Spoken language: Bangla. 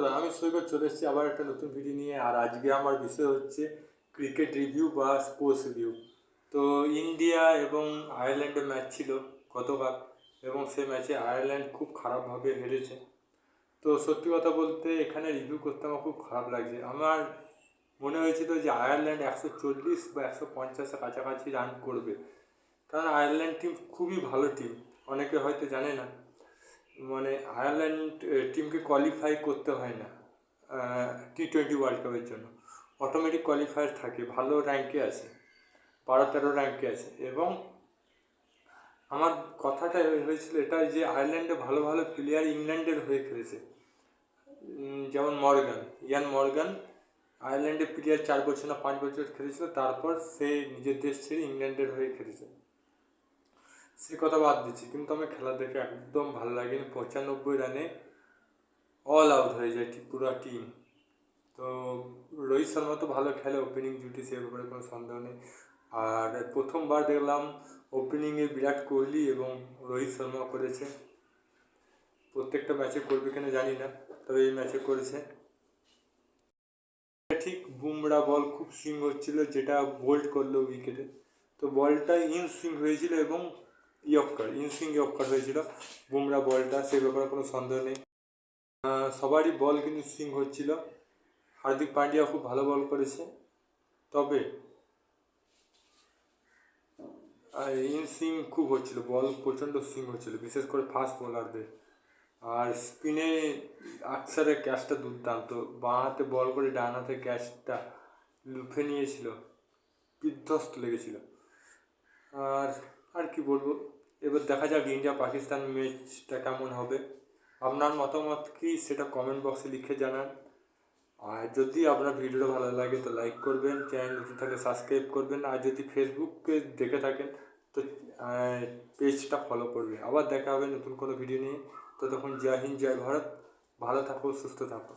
বন্ধুরা, আমি সৈকত চলে এসেছি আবার একটা নতুন ভিডিও নিয়ে। আর আজকে আমার বিষয় হচ্ছে ক্রিকেট রিভিউ বা স্পোর্টস রিভিউ। তো ইন্ডিয়া এবং আয়ারল্যান্ডের ম্যাচ ছিল গতকাল, এবং সেই ম্যাচে আয়ারল্যান্ড খুব খারাপভাবে হেরেছে। তো সত্যি কথা বলতে এখানে রিভিউ করতে আমার খুব খারাপ লাগছে। আমার মনে হয়েছিল যে আয়ারল্যান্ড 140 বা 150-এর কাছাকাছি রান করবে, কারণ আয়ারল্যান্ড টিম খুবই ভালো টিম। অনেকে হয়তো জানে না, মানে আয়ারল্যান্ড টিমকে কোয়ালিফাই করতে হয় না T20 ওয়ার্ল্ড কাপের জন্য। অটোমেটিক কোয়ালিফায়ার থাকে, ভালো র্যাঙ্কে আছে, 12-13 র্যাঙ্কে আছে। এবং আমার কথাটা হয়েছিল এটা যে আয়ারল্যান্ডে ভালো ভালো প্লেয়ার ইংল্যান্ডের হয়ে খেলেছে, যেমন ইয়ান মর্গান আয়ারল্যান্ডের প্লেয়ার 4 বছর না 5 বছর খেলেছিল, তারপর সে নিজের দেশ ছেড়ে ইংল্যান্ডের হয়ে খেলেছে। সে কথা বাদ দিচ্ছি, কিন্তু আমার খেলা দেখে একদম ভালো লাগেনি। 95 রানে অল আউট হয়ে যায় পুরো টিম। তো রোহিত শর্মা তো ভালো খেলে, ওপেনিং জুটি, সে ব্যাপারে কোনো সন্দেহ নেই। আর প্রথমবার দেখলাম ওপেনিংয়ে বিরাট কোহলি এবং রোহিত শর্মা করেছে। প্রত্যেকটা ম্যাচে করবে কিনা জানি না, তবে এই ম্যাচে করেছে। ঠিক বুমরা বল খুব সুইং হচ্ছিল, যেটা বোল্ড করলো উইকেটে। তো বলটা ইন সুইং হয়েছিল এবং ইন সুইং ইয়র্কার হয়েছিল বুমরা বলটা, সে ব্যাপারে কোনো সন্দেহ নেই। সবারই বল কিন্তু সুইং হচ্ছিল। হার্দিক পান্ডিয়া খুব ভালো বল করেছে, তবে ইন সুইং খুব হচ্ছিল, বল প্রচণ্ড সুইং হচ্ছিল, বিশেষ করে ফাস্ট বোলারদের। আর স্পিনে আকসারের ক্যাচটা দুর্দান্ত, বাঁ হাতে বল করে ডান হাতে ক্যাচটা লুফে নিয়েছিল, বিধ্বস্ত লেগেছিল। আর আর কি বলবো, এবার দেখা যাক ইন্ডিয়া পাকিস্তান ম্যাচটা কেমন হবে। আপনার মতামত কি সেটা কমেন্ট বক্সে লিখে জানান। আর যদি আপনার ভিডিওটা ভালো লাগে তো লাইক করবেন, চ্যানেল নতুন থাকলে সাবস্ক্রাইব করবেন। আর যদি ফেসবুকে দেখে থাকেন তো পেজটা ফলো করবেন। আবার দেখা হবে নতুন কোনো ভিডিও নিয়ে। তো তখন জয় হিন্দ, জয় ভারত। ভালো থাকো, সুস্থ থাকো।